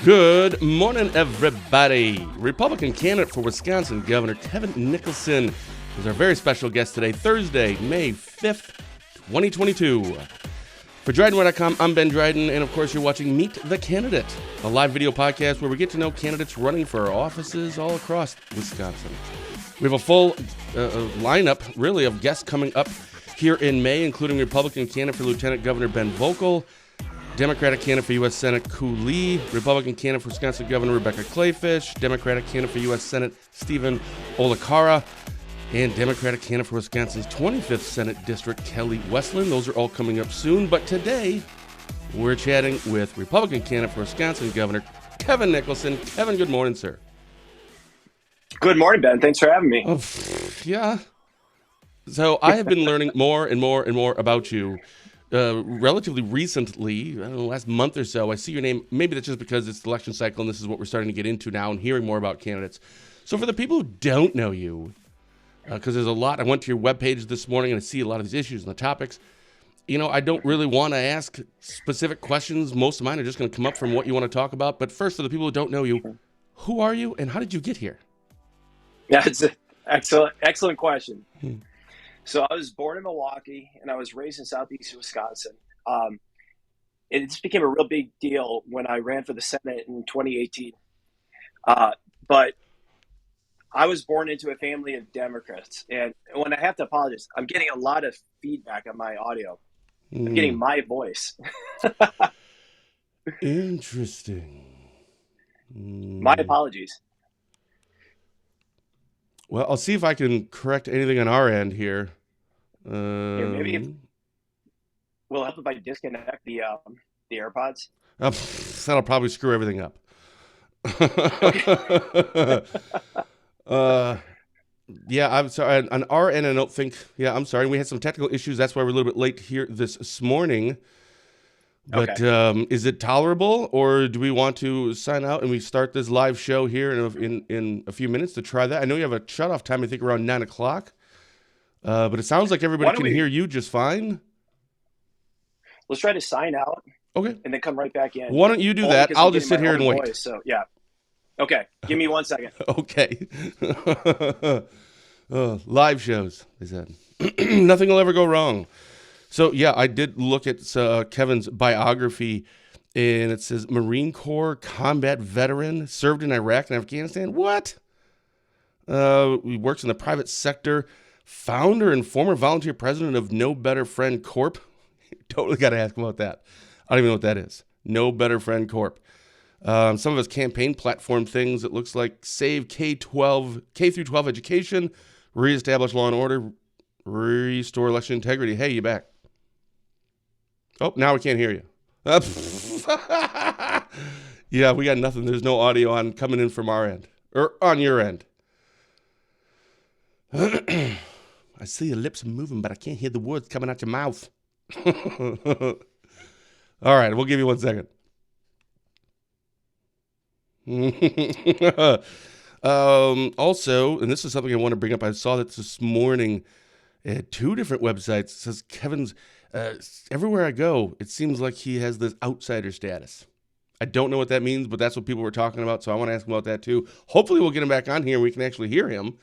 Good morning, everybody. Republican candidate for Wisconsin Governor Kevin Nicholson is our very special guest today, Thursday, May 5th, 2022. For DrydenWire.com, I'm Ben Dryden, and of course you're watching Meet the Candidate, a live video podcast where we get to know candidates running for offices all across Wisconsin. We have a full lineup, really, of guests coming up here in May, including Republican candidate for Lieutenant Governor Ben Vokel, Democratic candidate for U.S. Senate Ku Lee, Republican candidate for Wisconsin Governor Rebecca Clayfish, Democratic candidate for U.S. Senate Stephen Olakara, and Democratic candidate for Wisconsin's 25th Senate District Kelly Westland. Those are all coming up soon, but today we're chatting with Republican candidate for Wisconsin Governor Kevin Nicholson. Kevin, good morning, sir. Good morning, Ben. Thanks for having me. Yeah. So I have been learning more and more and more about you. Relatively recently, I don't know, last month or so, I see your name. Maybe that's just because it's the election cycle and this is what we're starting to get into now and hearing more about candidates. So for the people who don't know you, because there's a lot, I went to your webpage this morning and I see a lot of these issues and the topics. You know, I don't really want to ask specific questions. Most of mine are just going to come up from what you want to talk about. But first, for the people who don't know you, who are you and how did you get here? Yeah, it's an excellent question. So I was born in Milwaukee, and I was raised in southeast Wisconsin. It just became a real big deal when I ran for the Senate in 2018. But I was born into a family of Democrats. And when I have to apologize, I'm getting a lot of feedback on my audio. I'm getting my voice. Interesting. My apologies. Well, I'll see if I can correct anything on our end here. Maybe will help if I disconnect the AirPods. That'll probably screw everything up. Yeah, I'm sorry. On our end, I don't think. Yeah, I'm sorry. We had some technical issues. That's why we're a little bit late here this morning. But okay. Is it tolerable, or do we want to sign out and we start this live show here in a few minutes to try that? I know you have a shutoff time, I think around 9 o'clock, but it sounds like everybody can hear you just fine. Let's try to sign out, okay, and then come right back in. Why don't you do that? I'll just sit here and wait. So yeah, okay. Give me 1 second. Okay. Live shows, they said. Nothing will ever go wrong. So, yeah, I did look at Kevin's biography, and it says Marine Corps combat veteran, served in Iraq and Afghanistan. What? He works in the private sector, founder and former volunteer president of No Better Friend Corp. Totally got to ask him about that. I don't even know what that is. No Better Friend Corp. Some of his campaign platform things, it looks like save K through 12 education, reestablish law and order, restore election integrity. Hey, you back? Oh, now we can't hear you. Yeah, we got nothing. There's no audio on coming in from our end or on your end. I see your lips moving, but I can't hear the words coming out your mouth. All right, we'll give you 1 second. Also, and this is something I want to bring up. I saw that this morning at 2 different websites. It says Kevin's. Everywhere I go, it seems like he has this outsider status. I don't know what that means, but that's what people were talking about, so I want to ask him about that too. Hopefully we'll get him back on here and we can actually hear him.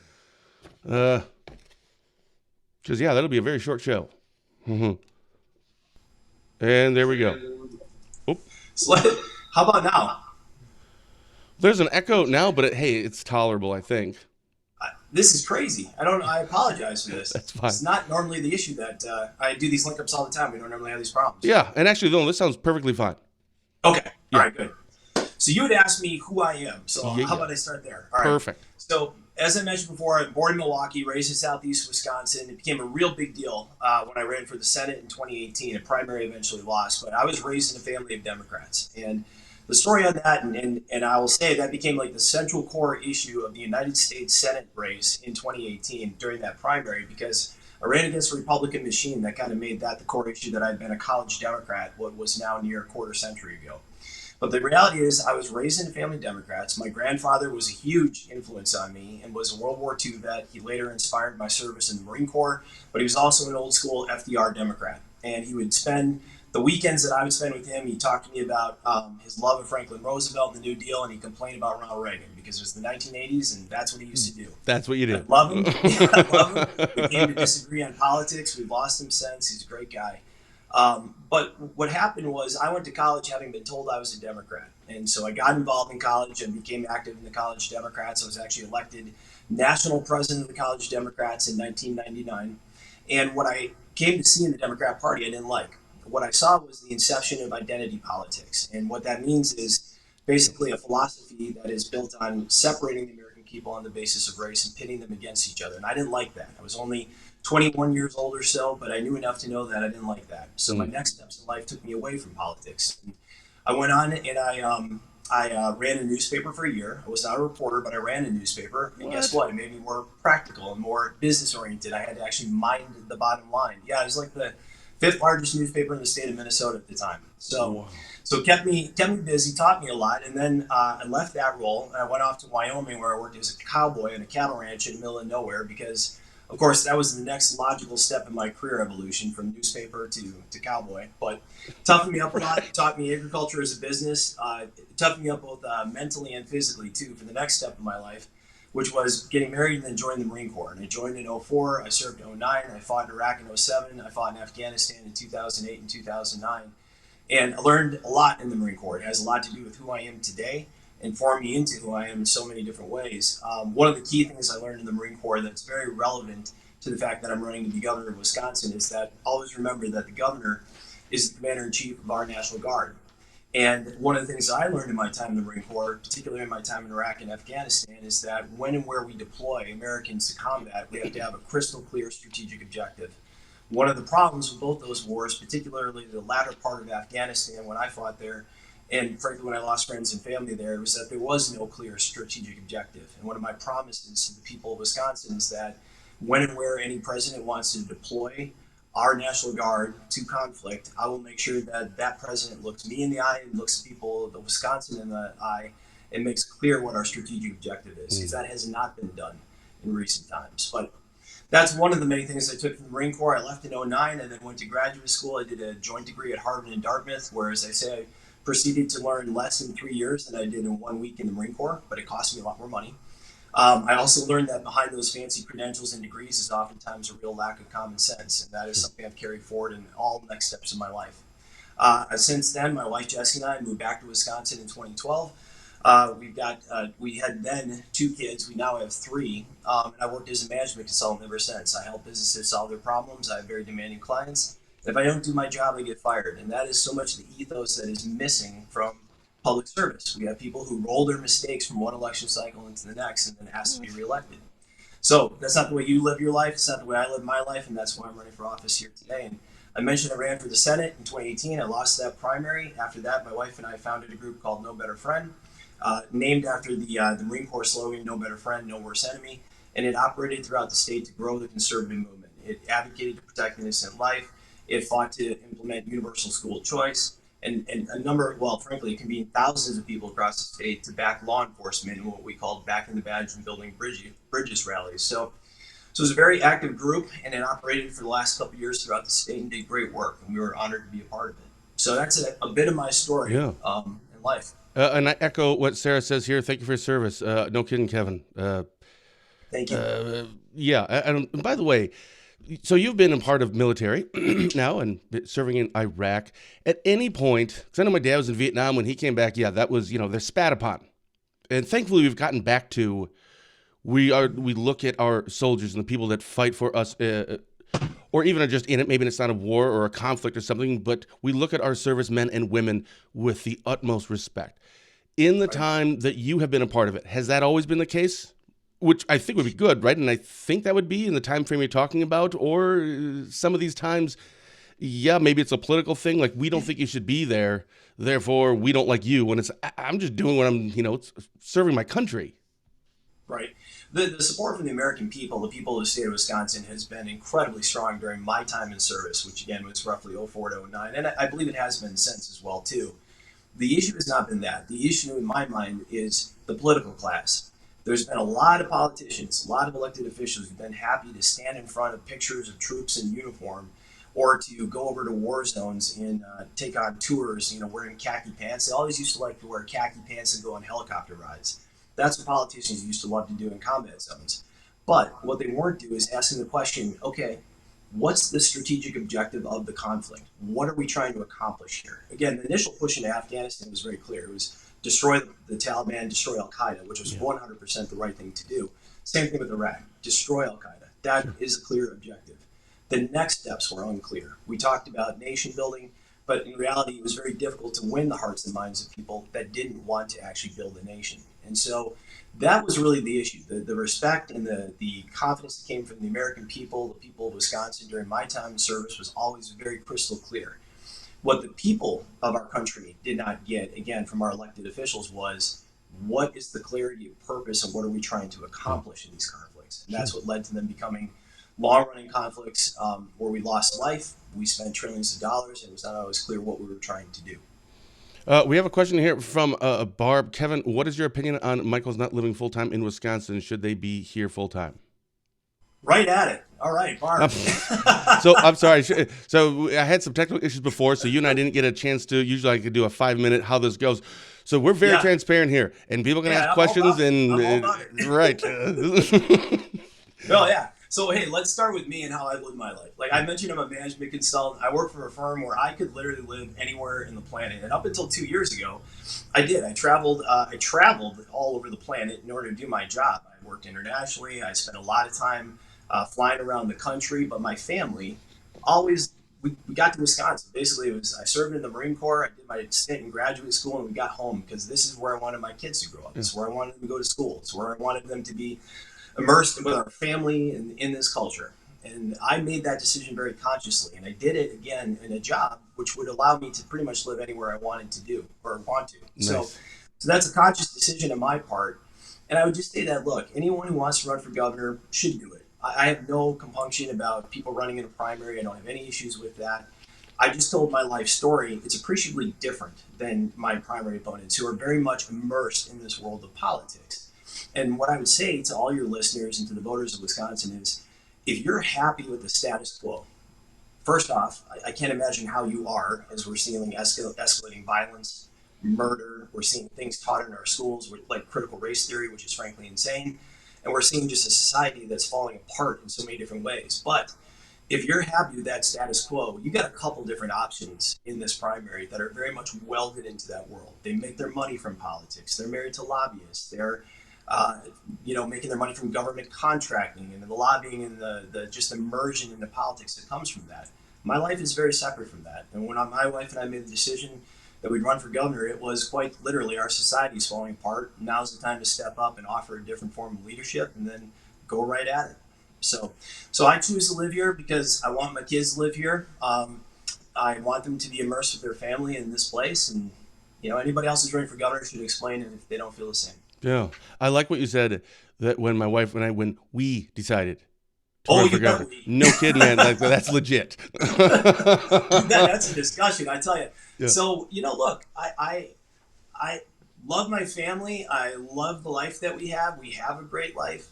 Because, yeah, that'll be a very short show. And there we go. Oop. How about now? There's an echo now, but it's tolerable, I think. This is crazy. I apologize for this. That's fine. It's not normally the issue that I do these link-ups all the time. We don't normally have these problems. Yeah, and actually, though, this sounds perfectly fine. Okay. Yeah. All right, good. So you would ask me who I am. So how about I start there? All right. Perfect. So as I mentioned before, I'm born in Milwaukee, raised in southeast Wisconsin. It became a real big deal when I ran for the Senate in 2018. A primary eventually lost, but I was raised in a family of Democrats. And the story on that, and I will say that became like the central core issue of the United States Senate race in 2018 during that primary, because I ran against a Republican machine that kind of made that the core issue that I'd been a college Democrat, what was now near a quarter century ago. But the reality is I was raised in a family of Democrats. My grandfather was a huge influence on me and was a World War II vet. He later inspired my service in the Marine Corps, but he was also an old school FDR Democrat. And he would spend the weekends that I would spend with him. He talked to me about his love of Franklin Roosevelt and the New Deal, and he complained about Ronald Reagan because it was the 1980s, and that's what he used to do. That's what you do. I love him. Yeah, I love him. We came to disagree on politics. We've lost him since. He's a great guy. But what happened was I went to college having been told I was a Democrat. And so I got involved in college and became active in the College Democrats. I was actually elected national president of the College Democrats in 1999. And what I came to see in the Democrat Party, I didn't like. What I saw was the inception of identity politics. And what that means is basically a philosophy that is built on separating the American people on the basis of race and pitting them against each other. And I didn't like that. I was only 21 years old or so, but I knew enough to know that I didn't like that. So my next steps in life took me away from politics. And I went on and I ran a newspaper for a year. I was not a reporter, but I ran a newspaper. And guess what? It made me more practical and more business oriented. I had to actually mind the bottom line. Yeah, it was like the 5th largest newspaper in the state of Minnesota at the time. So it kept me busy, taught me a lot. And then I left that role and I went off to Wyoming, where I worked as a cowboy on a cattle ranch in the middle of nowhere because, of course, that was the next logical step in my career evolution from newspaper to cowboy. But toughened me up a lot. It taught me agriculture as a business. It toughened me up both mentally and physically, too, for the next step in my life, which was getting married and then joining the Marine Corps. And I joined in 2004. I served in 2009. I fought in Iraq in 2007. I fought in Afghanistan in 2008 and 2009. And I learned a lot in the Marine Corps. It has a lot to do with who I am today and formed me into who I am in so many different ways. One of the key things I learned in the Marine Corps that's very relevant to the fact that I'm running to be governor of Wisconsin is that always remember that the governor is the commander-in-chief of our National Guard. And one of the things I learned in my time in the Marine Corps, particularly in my time in Iraq and Afghanistan, is that when and where we deploy Americans to combat, we have to have a crystal clear strategic objective. One of the problems with both those wars, particularly the latter part of Afghanistan when I fought there, and frankly, when I lost friends and family there, was that there was no clear strategic objective. And one of my promises to the people of Wisconsin is that when and where any president wants to deploy our National Guard to conflict, I will make sure that that president looks me in the eye and looks people of Wisconsin in the eye and makes clear what our strategic objective is, because that has not been done in recent times. But that's one of the many things I took from the Marine Corps. I left in 2009 and then went to graduate school. I did a joint degree at Harvard and Dartmouth, where, as I say, I proceeded to learn less in 3 years than I did in 1 week in the Marine Corps, but it cost me a lot more money. I also learned that behind those fancy credentials and degrees is oftentimes a real lack of common sense, and that is something I've carried forward in all next steps of my life. Since then, my wife Jessie and I moved back to Wisconsin in 2012. We had then 2 kids. We now have 3, and I worked as a management consultant ever since. I help businesses solve their problems. I have very demanding clients. If I don't do my job, I get fired, and that is so much the ethos that is missing from public service. We have people who roll their mistakes from one election cycle into the next and then ask to be reelected. So that's not the way you live your life. It's not the way I live my life, and that's why I'm running for office here today. And I mentioned I ran for the Senate in 2018. I lost that primary. After that, my wife and I founded a group called No Better Friend, named after the Marine Corps slogan, No Better Friend, No Worse Enemy. And it operated throughout the state to grow the conservative movement. It advocated to protect innocent life. It fought to implement universal school choice. And a number, well, frankly, it convened thousands of people across the state to back law enforcement in what we called Backing the Badge and Building Bridges rallies. So it was a very active group, and it operated for the last couple of years throughout the state and did great work, and we were honored to be a part of it. So that's a bit of my story in life. And I echo what Sarah says here. Thank you for your service. No kidding, Kevin. Thank you. Yeah, and by the way, so you've been a part of military now and serving in Iraq. At any point, because I know my dad was in Vietnam when he came back, that was, they're spat upon. And thankfully we've gotten back to, we look at our soldiers and the people that fight for us, or even are just in it, maybe it's not a war or a conflict or something, but we look at our servicemen and women with the utmost respect. In the time that you have been a part of it, has that always been the case? Which I think would be good, right? And I think that would be in the time frame you're talking about, or some of these times, maybe it's a political thing. Like, we don't think you should be there, therefore we don't like you. When I'm just doing what I'm, it's serving my country. Right. The support from the American people, the people of the state of Wisconsin, has been incredibly strong during my time in service, which again was roughly 2004 to 2009, and I believe it has been since as well too. The issue has not been that. The issue in my mind is the political class. There's been a lot of politicians, a lot of elected officials who've been happy to stand in front of pictures of troops in uniform or to go over to war zones and take on tours, wearing khaki pants. They always used to like to wear khaki pants and go on helicopter rides. That's what politicians used to love to do in combat zones. But what they weren't doing is asking the question, okay, what's the strategic objective of the conflict? What are we trying to accomplish here? Again, the initial push into Afghanistan was very clear. It was destroy the Taliban, destroy Al-Qaeda, which was 100% the right thing to do. Same thing with Iraq, destroy Al-Qaeda. That is a clear objective. The next steps were unclear. We talked about nation building, but in reality, it was very difficult to win the hearts and minds of people that didn't want to actually build a nation. And so that was really the issue. The respect and the confidence that came from the American people, the people of Wisconsin during my time in service was always very crystal clear. What the people of our country did not get, again, from our elected officials was, what is the clarity of purpose and what are we trying to accomplish in these conflicts? And that's what led to them becoming long-running conflicts where we lost life, we spent trillions of dollars, and it was not always clear what we were trying to do. We have a question here from Barb. Kevin, what is your opinion on Michael's not living full-time in Wisconsin? Should they be here full-time? Right at it. All right, Barb. So I'm sorry. So I had some technical issues before, so you and I didn't get a chance to. Usually I could do a 5-minute how this goes. So we're very transparent here, and people can ask questions. Right. Well, yeah. So, hey, let's start with me and how I live my life. Like I mentioned, I'm a management consultant. I work for a firm where I could literally live anywhere in the planet. And up until 2 years ago, I did. I traveled all over the planet in order to do my job. I worked internationally. I spent a lot of time flying around the country. But my family always, we got to Wisconsin. Basically, I served in the Marine Corps. I did my stint in graduate school, and we got home because this is where I wanted my kids to grow up. It's where I wanted them to go to school. It's where I wanted them to be immersed with our family and in this culture. And I made that decision very consciously. And I did it, again, in a job which would allow me to pretty much live anywhere I wanted to do or want to. Nice. So that's a conscious decision on my part. And I would just say that, look, anyone who wants to run for governor should do it. I have no compunction about people running in a primary. I don't have any issues with that. I just told my life story. It's appreciably different than my primary opponents who are very much immersed in this world of politics. And what I would say to all your listeners and to the voters of Wisconsin is, if you're happy with the status quo, first off, I can't imagine how you are, as we're seeing escalating violence, murder. We're seeing things taught in our schools with like critical race theory, which is frankly insane. And we're seeing just a society that's falling apart in so many different ways. But if you're happy with that status quo, you got a couple different options in this primary that are very much welded into that world. They make their money from politics. They're married to lobbyists. They're making their money from government contracting and the lobbying and the just immersion into politics that comes from that. My life is very separate from that. And when my wife and I made the decision that we'd run for governor, it was quite literally our society is falling apart. Now's the time to step up and offer a different form of leadership and then go right at it. So I choose to live here because I want my kids to live here. I want them to be immersed with their family in this place. And, anybody else who's running for governor should explain it if they don't feel the same. Yeah, I like what you said, that when my wife when we decided to run for governor. No kidding, man. Like, that's legit. That's a discussion, I tell you. Yeah. So, look, I love my family. I love the life that we have. We have a great life.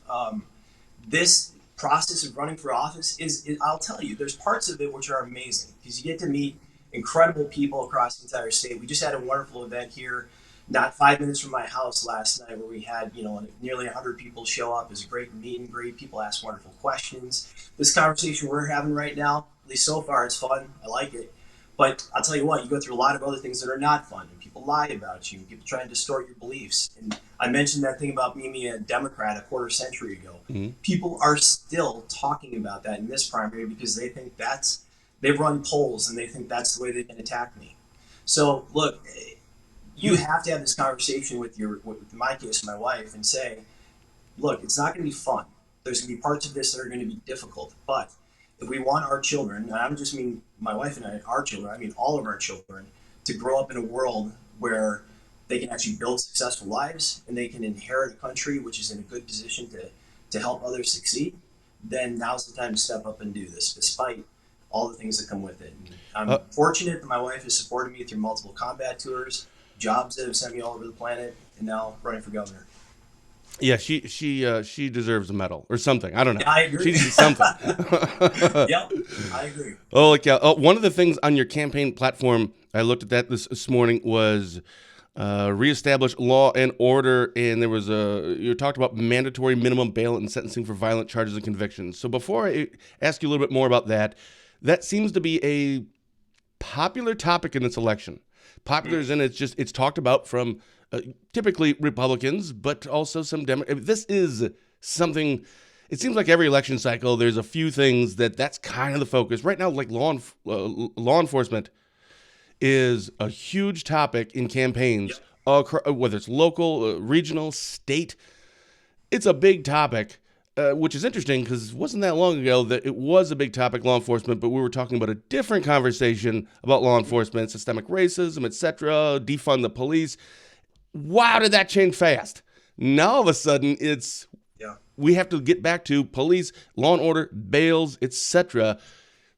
This process of running for office is, I'll tell you, there's parts of it which are amazing because you get to meet incredible people across the entire state. We just had a wonderful event here not 5 minutes from my house last night where we had, nearly 100 people show up. It was a great meet and greet. People asked wonderful questions. This conversation we're having right now, at least so far, it's fun. I like it. But I'll tell you what, you go through a lot of other things that are not fun. And people lie about you. People try and distort your beliefs. And I mentioned that thing about me being a Democrat a quarter century ago. Mm-hmm. People are still talking about that in this primary because they think they've run polls and they think that's the way they can attack me. So, look, you have to have this conversation with my case, my wife, and say, look, it's not going to be fun. There's going to be parts of this that are going to be difficult. But if we want our children, and I don't just mean my wife and I, our children, I mean all of our children, to grow up in a world where they can actually build successful lives and they can inherit a country which is in a good position to help others succeed, then now's the time to step up and do this, despite all the things that come with it. And I'm fortunate that my wife has supported me through multiple combat tours, jobs that have sent me all over the planet, and now running for governor. Yeah, she deserves a medal or something. I don't know. Yeah, I agree. She needs something. Yep, I agree. Oh, like one of the things on your campaign platform, I looked at that this morning, was reestablish law and order, and there was you talked about mandatory minimum bail and sentencing for violent charges and convictions. So before I ask you a little bit more about that, that seems to be a popular topic in this election. Popular as in it's talked about from typically Republicans, but also some Democrats. This is something. It seems like every election cycle, there's a few things that's kind of the focus right now. Like law enforcement is a huge topic in campaigns, whether it's local, regional, state. It's a big topic, which is interesting because it wasn't that long ago that it was a big topic, law enforcement, but we were talking about a different conversation about law enforcement, systemic racism, etc., defund the police. Wow, did that change fast? Now all of a sudden we have to get back to police, law and order, bails, etc.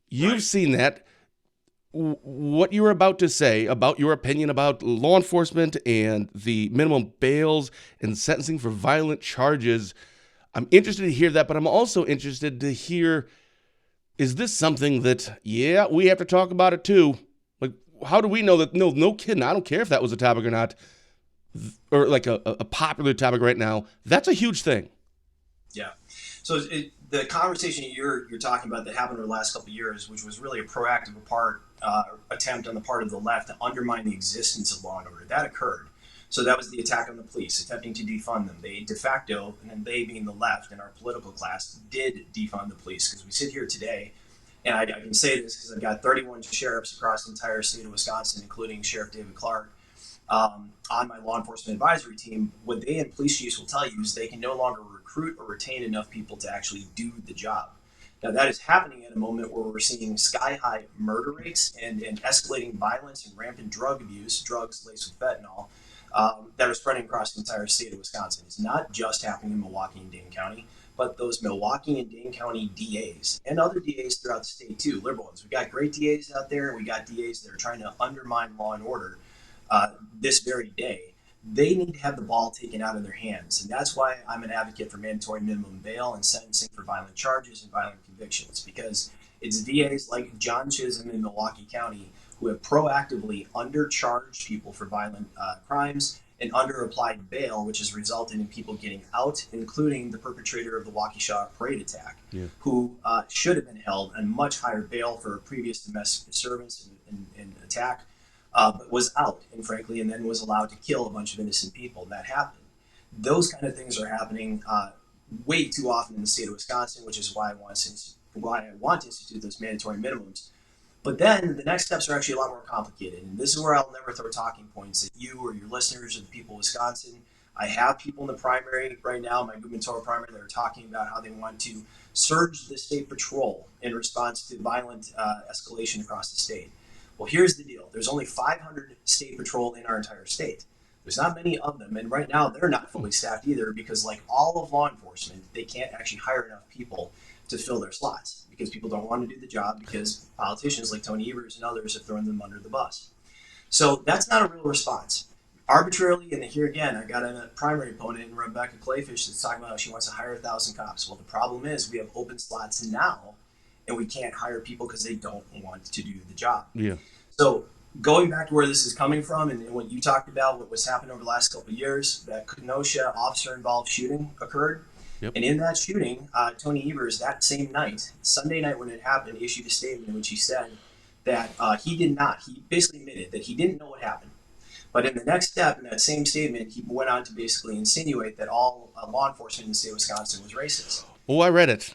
You've seen that. What you were about to say about your opinion about law enforcement and the minimum bails and sentencing for violent charges, I'm interested to hear that, but I'm also interested to hear, is this something that, we have to talk about it too? Like, how do we know that? No kidding. I don't care if that was a topic or not, or like a popular topic right now. That's a huge thing. Yeah. So the conversation you're talking about that happened over the last couple of years, which was really a proactive attempt on the part of the left to undermine the existence of law and order, that occurred. So that was the attack on the police, attempting to defund them. They de facto, and then they being the left and our political class, did defund the police. Because we sit here today, and I can say this because I've got 31 sheriffs across the entire state of Wisconsin, including Sheriff David Clark, on my law enforcement advisory team. What they and police chiefs will tell you is they can no longer recruit or retain enough people to actually do the job. Now, that is happening at a moment where we're seeing sky-high murder rates and escalating violence and rampant drug abuse, drugs laced with fentanyl, that are spreading across the entire state of Wisconsin. It's not just happening in Milwaukee and Dane County, but those Milwaukee and Dane County DAs and other DAs throughout the state too, liberal ones. We've got great DAs out there, and we got DAs that are trying to undermine law and order this very day. They need to have the ball taken out of their hands. And that's why I'm an advocate for mandatory minimum bail and sentencing for violent charges and violent convictions, because it's DAs like John Chisholm in Milwaukee County who have proactively undercharged people for violent crimes and underapplied bail, which has resulted in people getting out, including the perpetrator of the Waukesha parade attack, who should have been held on much higher bail for a previous domestic disturbance and attack, but was out, and frankly, and then was allowed to kill a bunch of innocent people. And that happened. Those kind of things are happening way too often in the state of Wisconsin, which is why I want to institute those mandatory minimums. But then the next steps are actually a lot more complicated. And this is where I'll never throw talking points at you or your listeners or the people of Wisconsin. I have people in the primary right now, my gubernatorial primary, that are talking about how they want to surge the state patrol in response to violent escalation across the state. Well, here's the deal. There's only 500 state patrol in our entire state. There's not many of them. And right now, they're not fully staffed either because, like all of law enforcement, they can't actually hire enough people to fill their slots because people don't want to do the job because politicians like Tony Evers and others have thrown them under the bus. So that's not a real response. Arbitrarily, and here again, I got a primary opponent in Rebecca Clayfish that's talking about how she wants to hire 1,000 cops. Well, the problem is we have open slots now, and we can't hire people because they don't want to do the job. Yeah. So going back to where this is coming from and what you talked about, what was happening over the last couple of years, that Kenosha officer-involved shooting occurred. Yep. And in that shooting, Tony Evers, that same night, Sunday night when it happened, issued a statement in which he said that he basically admitted that he didn't know what happened. But in the next step, in that same statement, he went on to basically insinuate that all law enforcement in the state of Wisconsin was racist. Oh, I read it.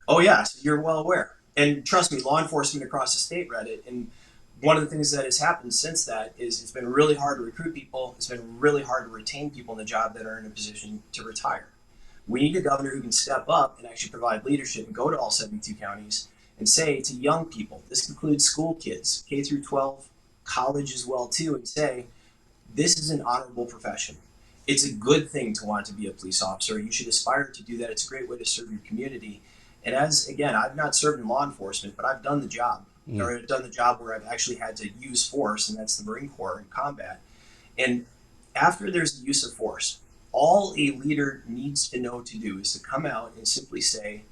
Oh, yeah, so you're well aware. And trust me, law enforcement across the state read it. And one of the things that has happened since that is it's been really hard to recruit people. It's been really hard to retain people in the job that are in a position to retire. We need a governor who can step up and actually provide leadership and go to all 72 counties and say to young people, this includes school kids, K through 12, college as well too, and say, this is an honorable profession. It's a good thing to want to be a police officer. You should aspire to do that. It's a great way to serve your community. And again, I've not served in law enforcement, but I've done the job. Or I've done the job where I've actually had to use force, and that's the Marine Corps in combat. And after there's the use of force, all a leader needs to know to do is to come out and simply say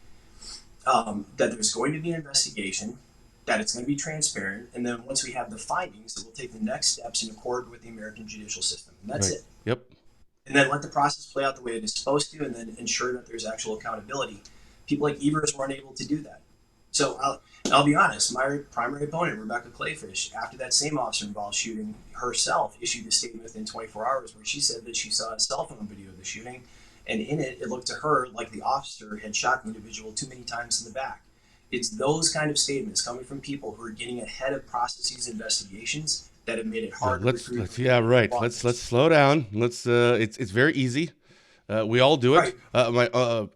that there's going to be an investigation, that it's going to be transparent, and then once we have the findings, that we'll take the next steps in accord with the American judicial system. And that's it. Yep. And then let the process play out the way it is supposed to, and then ensure that there's actual accountability. People like Evers weren't able to do that. So I'll be honest, my primary opponent, Rebecca Clayfish, after that same officer-involved shooting herself, issued a statement within 24 hours where she said that she saw a cell phone video of the shooting, and in it, it looked to her like the officer had shot the individual too many times in the back. It's those kind of statements coming from people who are getting ahead of processes and investigations that have made it hard. Let's slow down. It's very easy. We all do it. Right. A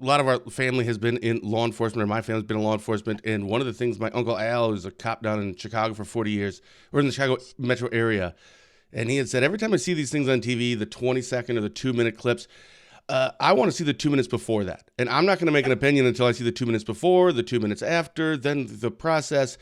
lot of our family has been in law enforcement, or my family's been in law enforcement. And one of the things, my Uncle Al, who's a cop down in Chicago for 40 years, or in the Chicago metro area, and he had said, every time I see these things on TV, the 20-second or the 2-minute clips, I want to see the 2 minutes before that. And I'm not going to make an opinion until I see the 2 minutes before, the 2 minutes after, then the process.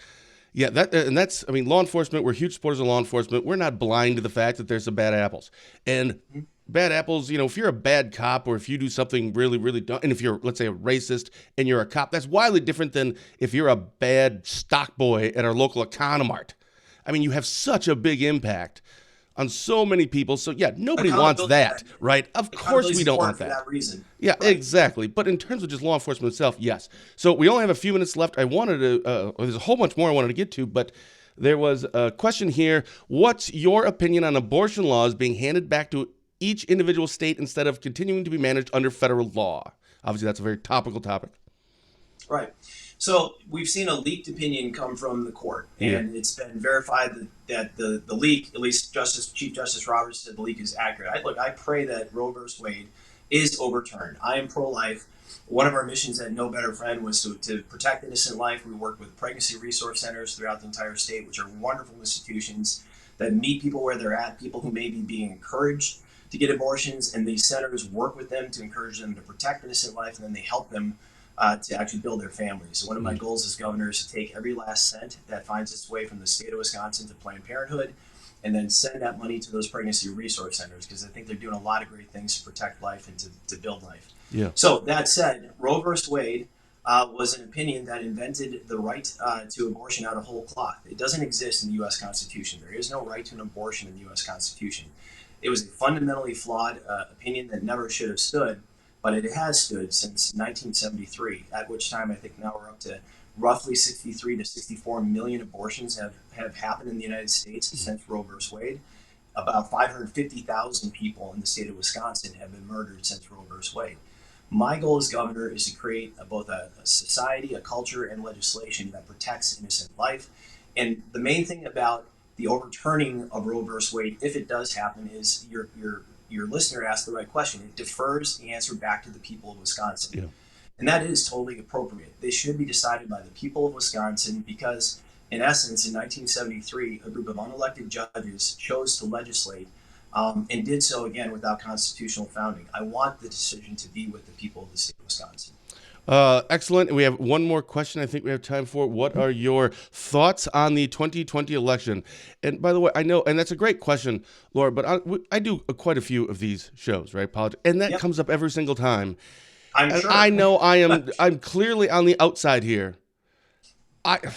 Yeah, that's, I mean, law enforcement, we're huge supporters of law enforcement. We're not blind to the fact that there's some bad apples. And bad apples, if you're a bad cop, or if you do something really, really dumb, and if you're, let's say, a racist and you're a cop, that's wildly different than if you're a bad stock boy at our local Economart. I mean, you have such a big impact on so many people. So yeah, nobody wants that, right? Of course we don't want that. For that reason. Yeah, right. Exactly. But in terms of just law enforcement itself, yes. So we only have a few minutes left. I wanted to, there's a whole bunch more I wanted to get to, but there was a question here. What's your opinion on abortion laws being handed back to each individual state instead of continuing to be managed under federal law? Obviously, that's a very topical topic. Right. So we've seen a leaked opinion come from the court, and it's been verified that the leak, at least Chief Justice Roberts said the leak is accurate. I pray that Roe v. Wade is overturned. I am pro-life. One of our missions at No Better Friend was to protect innocent life. We work with pregnancy resource centers throughout the entire state, which are wonderful institutions that meet people where they're at, people who may be being encouraged to get abortions, and these centers work with them to encourage them to protect innocent life, and then they help them to actually build their families. So one of my goals as governor is to take every last cent that finds its way from the state of Wisconsin to Planned Parenthood, and then send that money to those pregnancy resource centers, because I think they're doing a lot of great things to protect life and to build life. Yeah. So that said, Roe v. Wade was an opinion that invented the right to abortion out of whole cloth. It doesn't exist in the U.S. Constitution. There is no right to an abortion in the U.S. Constitution. It was a fundamentally flawed opinion that never should have stood, but it has stood since 1973, at which time I think now we're up to roughly 63 to 64 million abortions have happened in the United States since Roe v. Wade. About 550,000 people in the state of Wisconsin have been murdered since Roe v. Wade. My goal as governor is to create both a society, a culture, and legislation that protects innocent life. And the main thing about the overturning of Roe v. Wade, if it does happen, is your listener asked the right question. It defers the answer back to the people of Wisconsin. Yeah. And that is totally appropriate. They should be decided by the people of Wisconsin because, in essence, in 1973, a group of unelected judges chose to legislate and did so, again, without constitutional founding. I want the decision to be with the people of the state of Wisconsin. Excellent. We have one more question I think we have time for. What are your thoughts on the 2020 election? And by the way, I know, and that's a great question, Laura, but I do quite a few of these shows, right? And that comes up every single time. I'm sure. I know I'm clearly on the outside here. And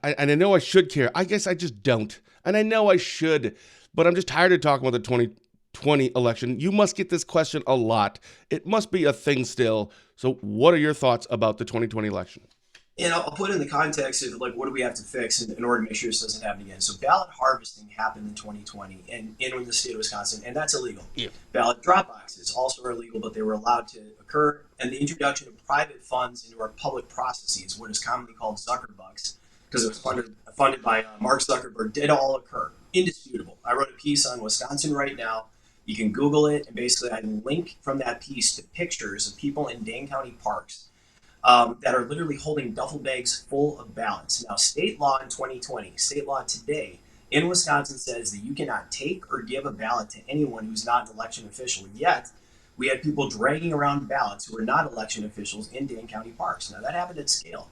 I know I should care. I guess I just don't. And I know I should, but I'm just tired of talking about the 2020 election. You must get this question a lot. It must be a thing still. So what are your thoughts about the 2020 election? And I'll put it in the context of, what do we have to fix in order to make sure this doesn't happen again? So ballot harvesting happened in 2020 in the state of Wisconsin, and that's illegal. Yeah. Ballot drop boxes also are illegal, but they were allowed to occur. And the introduction of private funds into our public processes, what is commonly called Zuckerbucks, because it was funded by Mark Zuckerberg, did all occur. Indisputable. I wrote a piece on Wisconsin Right Now. You can Google it, and basically I link from that piece to pictures of people in Dane County parks that are literally holding duffel bags full of ballots. Now, state law in 2020, state law today in Wisconsin says that you cannot take or give a ballot to anyone who's not an election official. Yet, we had people dragging around ballots who are not election officials in Dane County parks. Now, that happened at scale.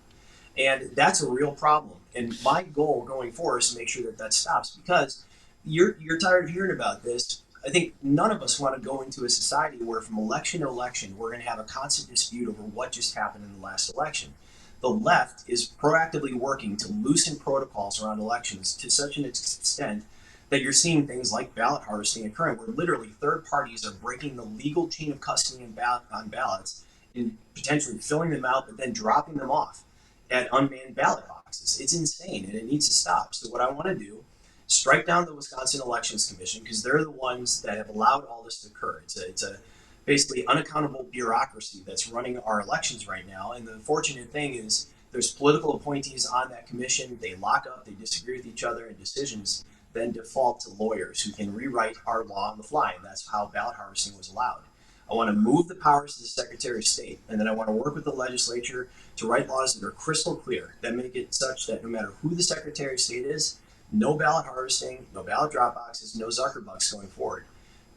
And that's a real problem. And my goal going forward is to make sure that stops, because you're tired of hearing about this. I think none of us want to go into a society where from election to election, we're going to have a constant dispute over what just happened in the last election. The left is proactively working to loosen protocols around elections to such an extent that you're seeing things like ballot harvesting occurring, where literally third parties are breaking the legal chain of custody on ballots and potentially filling them out, but then dropping them off at unmanned ballot boxes. It's insane, and it needs to stop. So what I want to do, strike down the Wisconsin Elections Commission, because they're the ones that have allowed all this to occur. It's a basically unaccountable bureaucracy that's running our elections right now. And the fortunate thing is there's political appointees on that commission. They lock up, they disagree with each other, and decisions then default to lawyers who can rewrite our law on the fly. And that's how ballot harvesting was allowed. I want to move the powers to the Secretary of State, and then I want to work with the legislature to write laws that are crystal clear, that make it such that no matter who the Secretary of State is, no ballot harvesting, no ballot drop boxes, no Zuckerbucks going forward.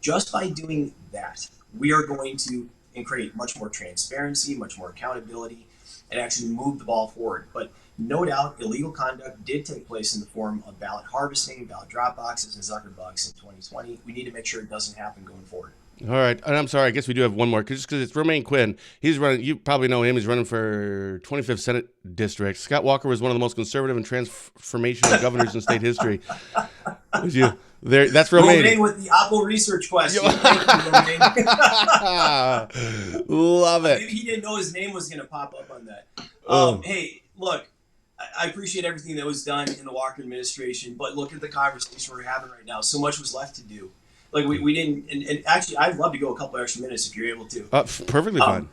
Just by doing that, we are going to create much more transparency, much more accountability, and actually move the ball forward. But no doubt, illegal conduct did take place in the form of ballot harvesting, ballot drop boxes, and Zuckerbucks in 2020. We need to make sure it doesn't happen going forward. All right. And I'm sorry, I guess we do have one more, because it's Romaine Quinn. He's running, you probably know him, he's running for 25th Senate District. Scott Walker was one of the most conservative and transformational governors in state history. That's Romaine. Romaine with the Apple research question. Thank you, Romaine. Love it. Maybe he didn't know his name was going to pop up on that. Hey, look, I appreciate everything that was done in the Walker administration, but look at the conversation we're having right now. So much was left to do. Like we didn't, and actually, I'd love to go a couple extra minutes if you're able to. Perfectly fine.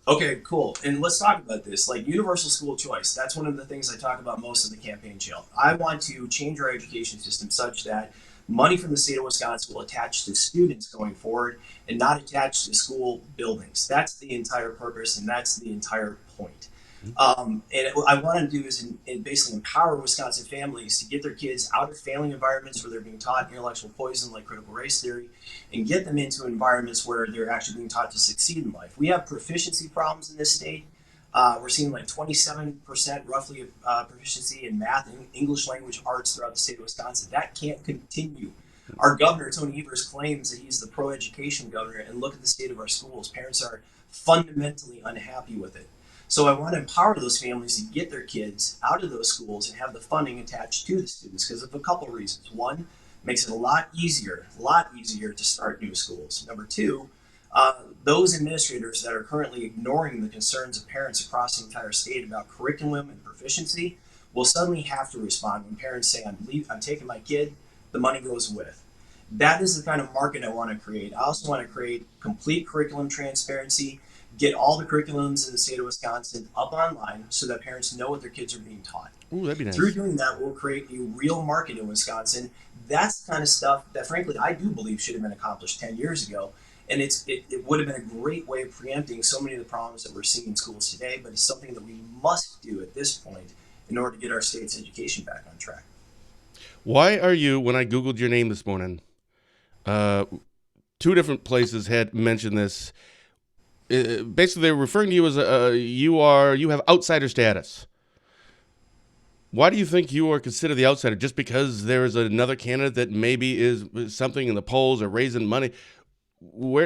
Okay, cool. And let's talk about this. Like universal school choice, that's one of the things I talk about most in the campaign trail. I want to change our education system such that money from the state of Wisconsin will attach to students going forward and not attach to school buildings. That's the entire purpose, and that's the entire point. And what I want to do is basically empower Wisconsin families to get their kids out of failing environments where they're being taught intellectual poison like critical race theory, and get them into environments where they're actually being taught to succeed in life. We have proficiency problems in this state. We're seeing like 27% roughly of proficiency in math and English language arts throughout the state of Wisconsin. That can't continue. Our governor, Tony Evers, claims that he's the pro-education governor, and look at the state of our schools. Parents are fundamentally unhappy with it. So I want to empower those families to get their kids out of those schools and have the funding attached to the students because of a couple of reasons. One, makes it a lot easier to start new schools. Number two, those administrators that are currently ignoring the concerns of parents across the entire state about curriculum and proficiency will suddenly have to respond when parents say, I'm taking my kid, the money goes with. That is the kind of market I want to create. I also want to create complete curriculum transparency, get all the curriculums in the state of Wisconsin up online so that parents know what their kids are being taught. Ooh, that'd be nice. Through doing that, we'll create a real market in Wisconsin. That's the kind of stuff that, frankly, I do believe should have been accomplished 10 years ago. And it would have been a great way of preempting so many of the problems that we're seeing in schools today, but it's something that we must do at this point in order to get our state's education back on track. Why are you, when I Googled your name this morning, 2 different places had mentioned this. Basically, they're referring to you as you have outsider status. Why do you think you are considered the outsider? Just because there is another candidate that maybe is something in the polls or raising money?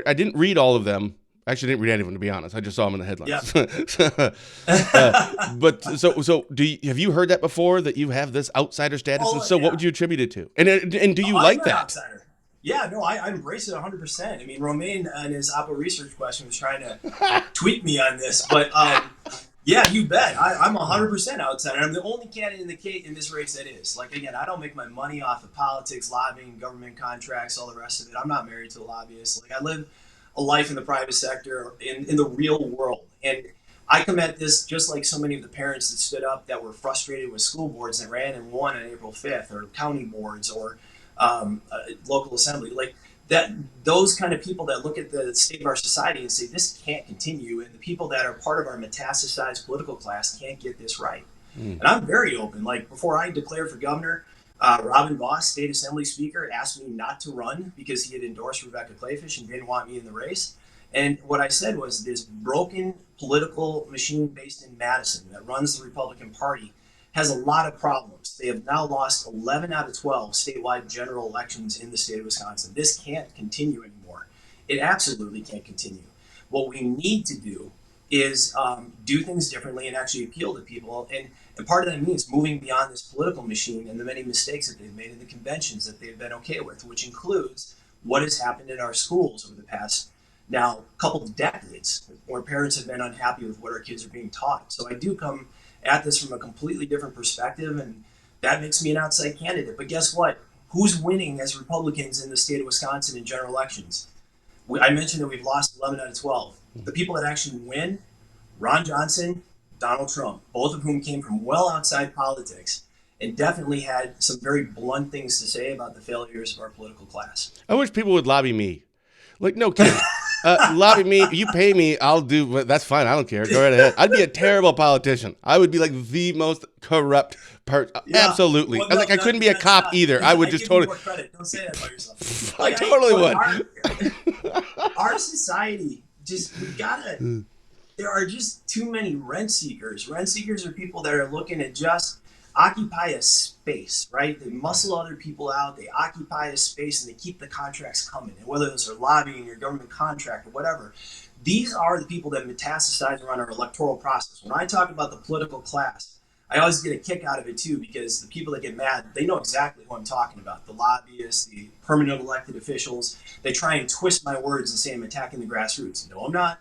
I didn't read all of them. I actually didn't read any of them, to be honest. I just saw them in the headlines. Yeah. But so have you heard that before, that you have this outsider status? And so what would you attribute it to? And do you like that? Outsider. Yeah, no, I embrace it 100%. I mean, Romaine on his Apple research question was trying to tweak me on this, but yeah, you bet. I'm 100% outsider. I'm the only candidate in this race that is. Like, again, I don't make my money off of politics, lobbying, government contracts, all the rest of it. I'm not married to a lobbyist. Like, I live a life in the private sector, in the real world. And I come at this just like so many of the parents that stood up that were frustrated with school boards that ran and won on April 5th, or county boards, or local assembly, like that. Those kind of people that look at the state of our society and say this can't continue, and the people that are part of our metastasized political class can't get this right. And I'm very open. Like, before I declared for governor, Robin Voss, state assembly speaker, asked me not to run because he had endorsed Rebecca Clayfish and didn't want me in the race. And what I said was, this broken political machine based in Madison that runs the Republican Party has a lot of problems. They have now lost 11 out of 12 statewide general elections in the state of Wisconsin. This can't continue anymore. It absolutely can't continue. What we need to do is do things differently and actually appeal to people. And part of that means moving beyond this political machine and the many mistakes that they've made in the conventions that they've been okay with, which includes what has happened in our schools over the past now couple of decades, where parents have been unhappy with what our kids are being taught. So I do come at this from a completely different perspective, and that makes me an outside candidate. But guess what? Who's winning as Republicans in the state of Wisconsin in general elections? I mentioned that we've lost 11 out of 12. The people that actually win, Ron Johnson, Donald Trump, both of whom came from well outside politics and definitely had some very blunt things to say about the failures of our political class. I wish people would lobby me. Like, no kidding. Lobby me. You pay me. I'll do. That's fine. I don't care. Go right ahead. I'd be a terrible politician. I would be like the most corrupt person. Yeah. Absolutely. Well, no, I couldn't be a cop not. Either. I would just totally. More credit. Don't say that about yourself. I totally would. Our society we gotta. There are just too many rent seekers. Rent seekers are people that are looking to just occupy a space, right? They muscle other people out, they occupy a space, and they keep the contracts coming. And whether those are lobbying or government contract or whatever, these are the people that metastasize around our electoral process. When I talk about the political class, I always get a kick out of it too, because the people that get mad, they know exactly who I'm talking about. The lobbyists, the permanent elected officials, they try and twist my words and say I'm attacking the grassroots. No, I'm not.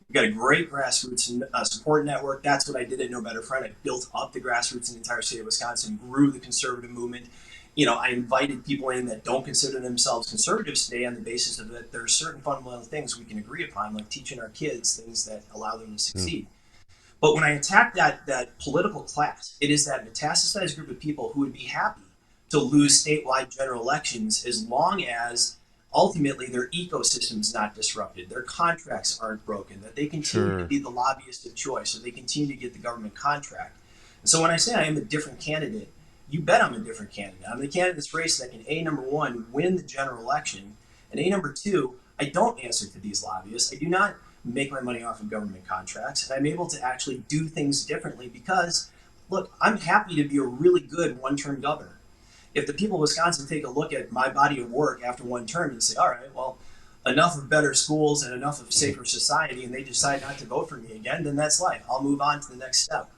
We've got a great grassroots support network. That's what I did at No Better Friend. I built up the grassroots in the entire state of Wisconsin, grew the conservative movement. I invited people in that don't consider themselves conservatives today on the basis of that there are certain fundamental things we can agree upon, like teaching our kids things that allow them to succeed. But when I attack that political class, it is that metastasized group of people who would be happy to lose statewide general elections as long as ultimately their ecosystem is not disrupted, their contracts aren't broken, that they continue to be the lobbyist of choice, so they continue to get the government contract. And so when I say I am a different candidate, you bet I'm a different candidate. I'm the candidate in this race that can, A, number one, win the general election, and A, number two, I don't answer to these lobbyists. I do not make my money off of government contracts, and I'm able to actually do things differently because, look, I'm happy to be a really good one-term governor. If the people of Wisconsin take a look at my body of work after one term and say, all right, well, enough of better schools and enough of safer society, and they decide not to vote for me again, then that's life. I'll move on to the next step.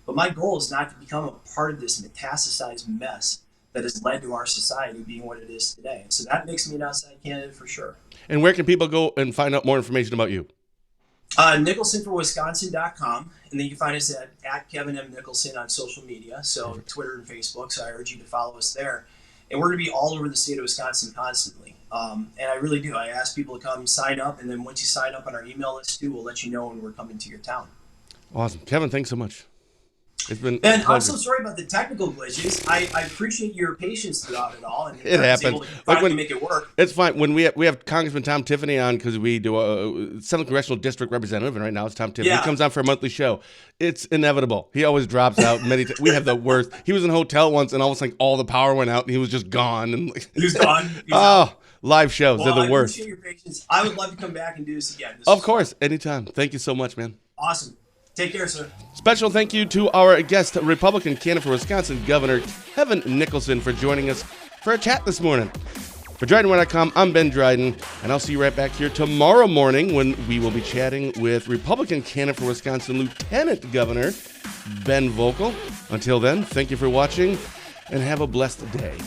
But my goal is not to become a part of this metastasized mess that has led to our society being what it is today. So that makes me an outside candidate for sure. And where can people go and find out more information about you? NicholsonforWisconsin.com, and then you can find us at Kevin M. Nicholson on social media, so Twitter and Facebook, so I urge you to follow us there. And we're going to be all over the state of Wisconsin constantly, and I really do. I ask people to come sign up, and then once you sign up on our email list too, we'll let you know when we're coming to your town. Awesome. Kevin, thanks so much. It's been Ben, I'm so sorry about the technical glitches. I appreciate your patience throughout it all. And it happens. Finally make it work. It's fine. When we have Congressman Tom Tiffany on, because we do a 7th Congressional District Representative, and right now it's Tom Tiffany. Yeah. He comes on for a monthly show. It's inevitable. He always drops out many times. We have the worst. He was in a hotel once, and all of a sudden all the power went out, and he was just gone. And he was gone? Live shows. They're the worst. I appreciate your patience. I would love to come back and do this again. Of course. Anytime. Thank you so much, man. Awesome. Take care, sir. Special thank you to our guest, Republican candidate for Wisconsin Governor Kevin Nicholson, for joining us for a chat this morning. For DrydenWire.com, I'm Ben Dryden, and I'll see you right back here tomorrow morning when we will be chatting with Republican candidate for Wisconsin Lieutenant Governor Ben Volkel. Until then, thank you for watching, and have a blessed day.